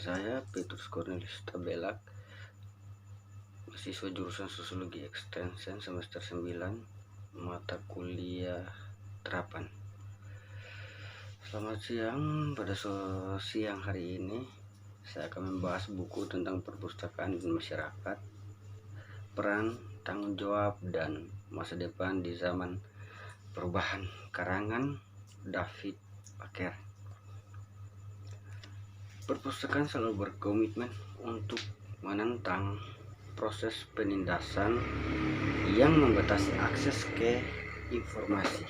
saya Petrus Cornelis Tabelak, mahasiswa jurusan Sosiologi Extension semester 9, mata kuliah terapan. Selamat siang. Pada siang hari ini saya akan membahas buku tentang perpustakaan dan masyarakat, peran, tanggung jawab, dan masa depan di zaman perubahan, karangan David Baker. Perpustakaan selalu berkomitmen untuk menentang proses penindasan yang membatasi akses ke informasi.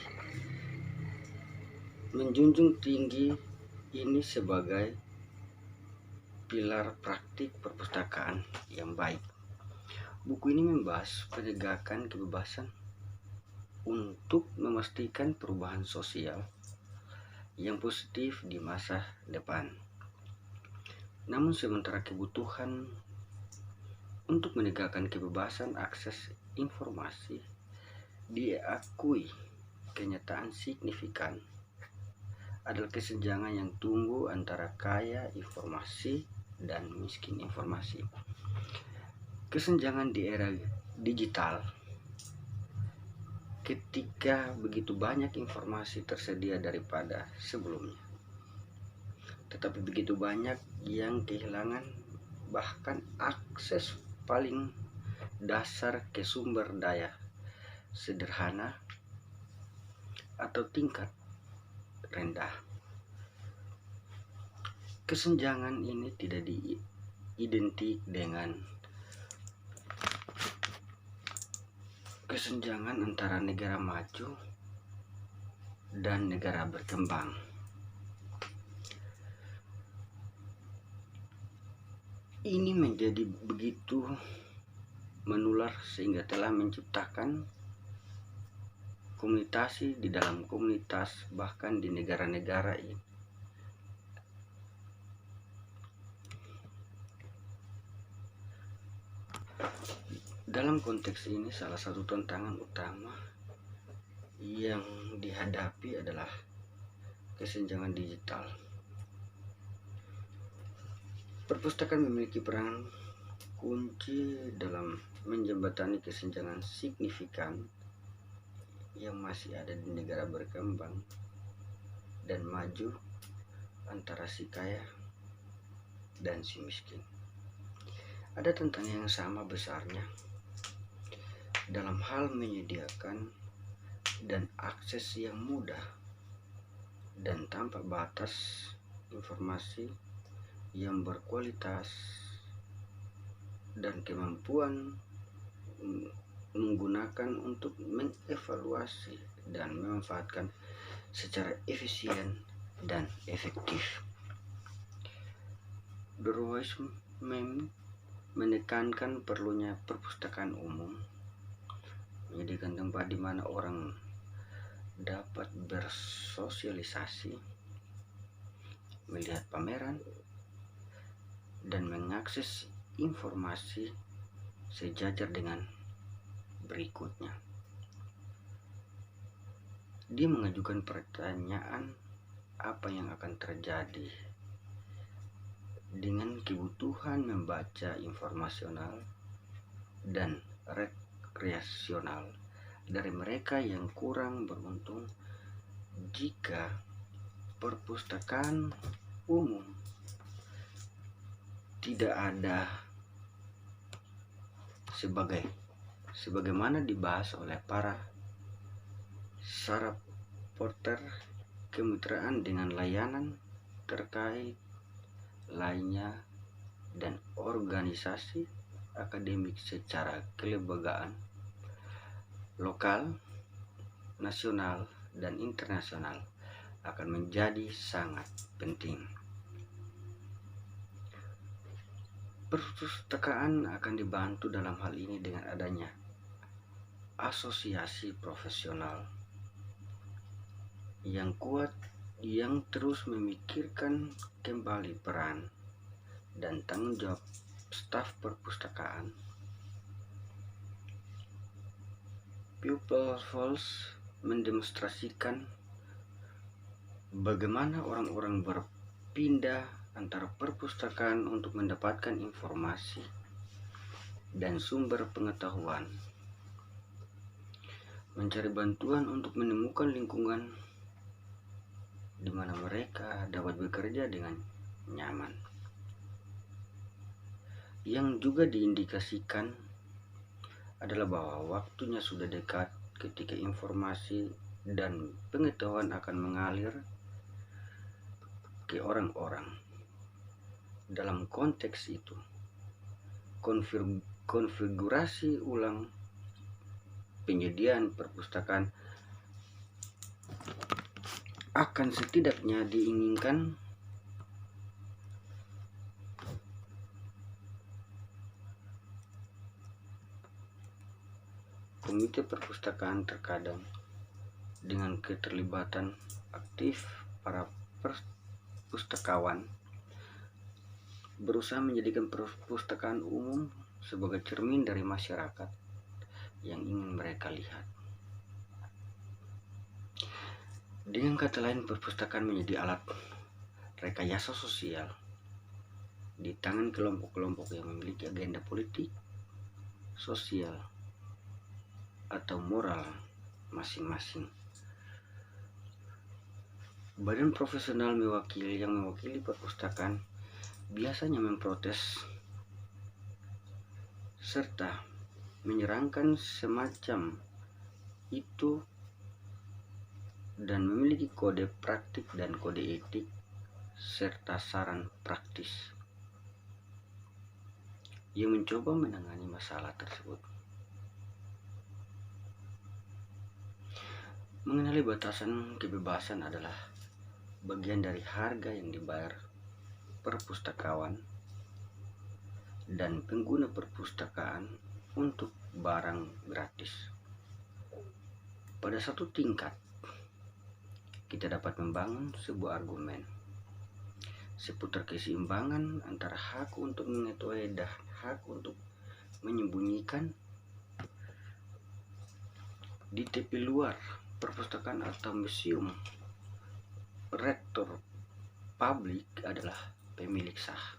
Menjunjung tinggi ini sebagai pilar praktik perpustakaan yang baik. Buku ini membahas penegakan kebebasan untuk memastikan perubahan sosial yang positif di masa depan. Namun sementara kebutuhan untuk menegakkan kebebasan akses informasi diakui, kenyataan signifikan adalah kesenjangan yang tumbuh antara kaya informasi dan miskin informasi. Kesenjangan di era digital, ketika begitu banyak informasi tersedia daripada sebelumnya, tetapi begitu banyak yang kehilangan bahkan akses paling dasar ke sumber daya sederhana atau tingkat rendah. Kesenjangan ini tidak diidentik dengan kesenjangan antara negara maju dan negara berkembang. Ini menjadi begitu menular sehingga telah menciptakan komunikasi di dalam komunitas, bahkan di negara-negara ini. Dalam konteks ini, salah satu tantangan utama yang dihadapi adalah kesenjangan digital. Perpustakaan memiliki peran kunci dalam menjembatani kesenjangan signifikan yang masih ada di negara berkembang dan maju antara si kaya dan si miskin. Ada tantangan yang sama besarnya dalam hal menyediakan dan akses yang mudah dan tanpa batas informasi yang berkualitas dan kemampuan menggunakan untuk mengevaluasi dan memanfaatkan secara efisien dan efektif. Berwais menekankan perlunya perpustakaan umum, menyediakan tempat di mana orang dapat bersosialisasi, melihat pameran, dan mengakses informasi sejajar dengan berikutnya. Dia mengajukan pertanyaan, apa yang akan terjadi dengan kebutuhan membaca informasional dan rekreasional dari mereka yang kurang beruntung jika perpustakaan umum tidak ada sebagaimana dibahas oleh para reporter kemitraan dengan layanan terkait lainnya dan organisasi akademik secara kelembagaan lokal, nasional, dan internasional akan menjadi sangat penting. Perpustakaan akan dibantu dalam hal ini dengan adanya asosiasi profesional yang kuat yang terus memikirkan kembali peran dan tanggung jawab staf perpustakaan. Pupil Pulse mendemonstrasikan bagaimana orang-orang berpindah antara perpustakaan untuk mendapatkan informasi dan sumber pengetahuan, mencari bantuan untuk menemukan lingkungan di mana mereka dapat bekerja dengan nyaman. Yang juga diindikasikan adalah bahwa waktunya sudah dekat ketika informasi dan pengetahuan akan mengalir ke orang-orang. Dalam konteks itu, konfigurasi ulang penyediaan perpustakaan akan setidaknya diinginkan komite perpustakaan terkadang dengan keterlibatan aktif para pustakawan berusaha menjadikan perpustakaan umum sebagai cermin dari masyarakat yang ingin mereka lihat. Dengan kata lain, perpustakaan menjadi alat rekayasa sosial di tangan kelompok-kelompok yang memiliki agenda politik, sosial, atau moral masing-masing. Badan profesional yang mewakili perpustakaan biasanya memprotes serta menyerangkan semacam itu dan memiliki kode praktik dan kode etik serta saran praktis yang mencoba menangani masalah tersebut. Mengenali batasan kebebasan adalah bagian dari harga yang dibayar perpustakawan dan pengguna perpustakaan untuk barang gratis. Pada satu tingkat, kita dapat membangun sebuah argumen seputar keseimbangan antara hak untuk mengetahui dan hak untuk menyembunyikan di tepi luar perpustakaan atau museum. Rektor publik adalah pemilik sah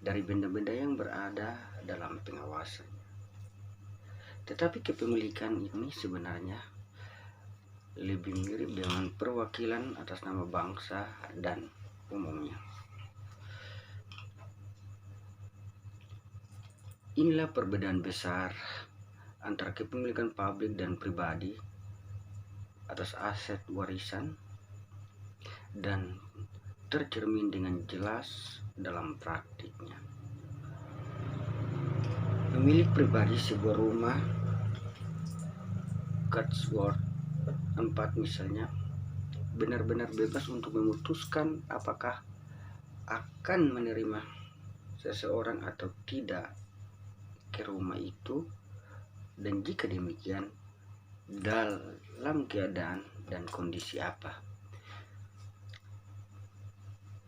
dari benda-benda yang berada dalam pengawasan. Tetapi kepemilikan ini sebenarnya lebih mirip dengan perwakilan atas nama bangsa dan umumnya. Inilah perbedaan besar antara kepemilikan publik dan pribadi atas aset warisan dan tercermin dengan jelas dalam praktiknya. Pemilik pribadi sebuah rumah Cotswold 4 misalnya benar-benar bebas untuk memutuskan apakah akan menerima seseorang atau tidak ke rumah itu, dan jika demikian dalam keadaan dan kondisi apa.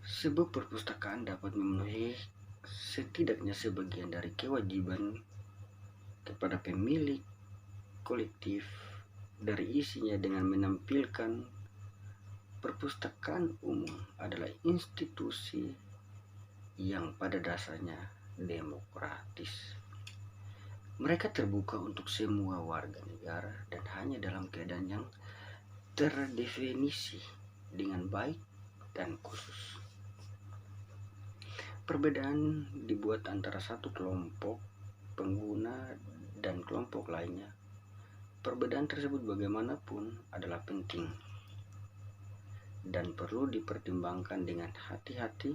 Sebuah perpustakaan dapat memenuhi setidaknya sebagian dari kewajiban kepada pemilik kolektif dari isinya dengan menampilkan perpustakaan umum adalah institusi yang pada dasarnya demokratis. Mereka terbuka untuk semua warga negara dan hanya dalam keadaan yang terdefinisi dengan baik dan khusus. Perbedaan dibuat antara satu kelompok pengguna dan kelompok lainnya. Perbedaan tersebut bagaimanapun adalah penting dan perlu dipertimbangkan dengan hati-hati.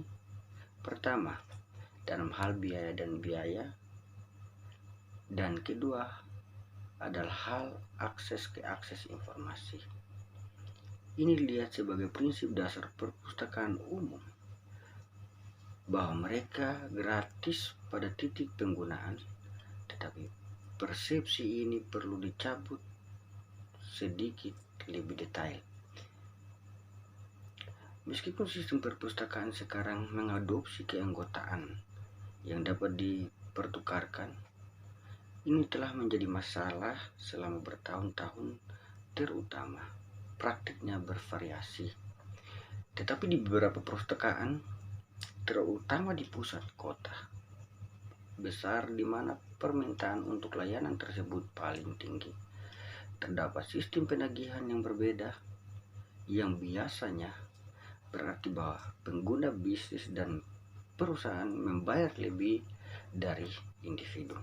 Pertama, dalam hal biaya, dan kedua adalah hal akses ke akses informasi. Ini dilihat sebagai prinsip dasar perpustakaan umum, bahwa mereka gratis pada titik penggunaan, tetapi persepsi ini perlu dicabut sedikit lebih detail. Meskipun sistem perpustakaan sekarang mengadopsi keanggotaan yang dapat dipertukarkan, ini telah menjadi masalah selama bertahun-tahun, terutama praktiknya bervariasi. Tetapi di beberapa perpustakaan terutama di pusat kota besar di mana permintaan untuk layanan tersebut paling tinggi. Terdapat sistem penagihan yang berbeda yang biasanya berarti bahwa pengguna bisnis dan perusahaan membayar lebih dari individu.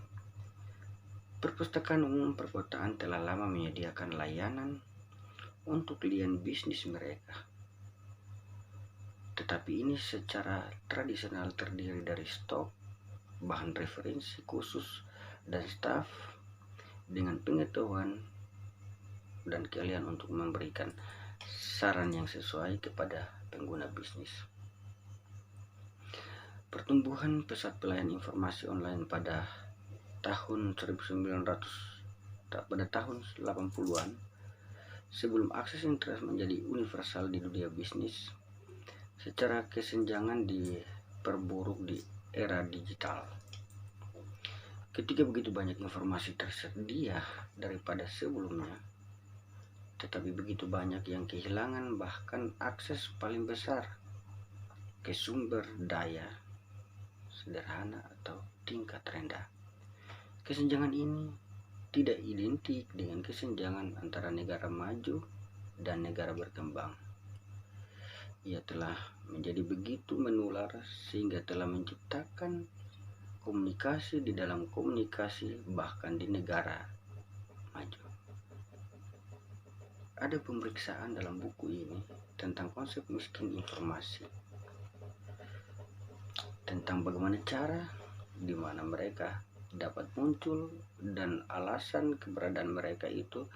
Perpustakaan umum perkotaan telah lama menyediakan layanan untuk klien bisnis mereka. Tetapi ini secara tradisional terdiri dari stok, bahan referensi khusus, dan staf dengan pengetahuan dan keahlian untuk memberikan saran yang sesuai kepada pengguna bisnis. Pertumbuhan pesat pelayanan informasi online pada tahun 80-an, sebelum akses internet menjadi universal di dunia bisnis, secara kesenjangan diperburuk di era digital. Ketika begitu banyak informasi tersedia daripada sebelumnya, tetapi begitu banyak yang kehilangan bahkan akses paling besar ke sumber daya sederhana atau tingkat rendah. Kesenjangan ini tidak identik dengan kesenjangan antara negara maju dan negara berkembang. Ia telah menjadi begitu menular sehingga telah menciptakan komunikasi di dalam komunikasi bahkan di negara maju. Ada pemeriksaan dalam buku ini tentang konsep miskin informasi, tentang bagaimana cara di mana mereka dapat muncul dan alasan keberadaan mereka itu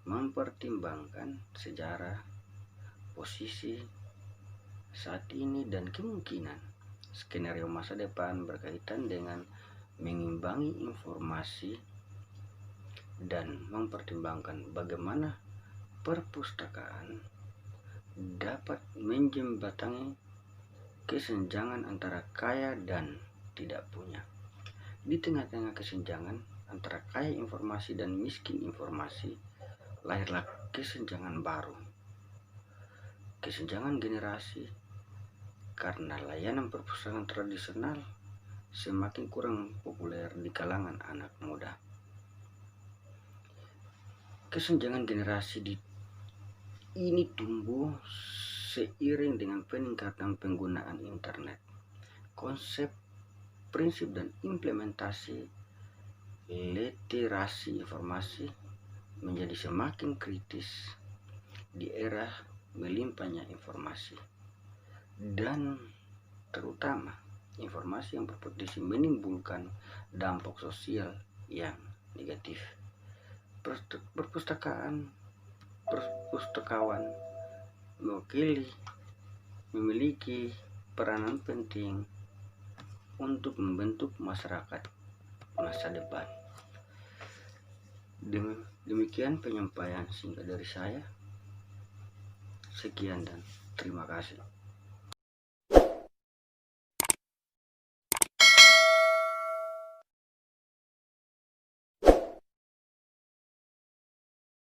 mempertimbangkan sejarah, posisi saat ini, dan kemungkinan skenario masa depan berkaitan dengan mengimbangi informasi dan mempertimbangkan bagaimana perpustakaan dapat menjembatani kesenjangan antara kaya dan tidak punya. Di tengah-tengah kesenjangan antara kaya informasi dan miskin informasi, lahirlah kesenjangan baru, kesenjangan generasi, karena layanan perpustakaan tradisional semakin kurang populer di kalangan anak muda. Kesenjangan generasi ini tumbuh seiring dengan peningkatan penggunaan internet. Konsep, prinsip, dan implementasi literasi informasi menjadi semakin kritis di era melimpahnya informasi, dan terutama informasi yang berpotensi menimbulkan dampak sosial yang negatif. Perpustakawan memiliki peranan penting untuk membentuk masyarakat masa depan. Demikian penyampaian singkat dari saya. Sekian dan terima kasih.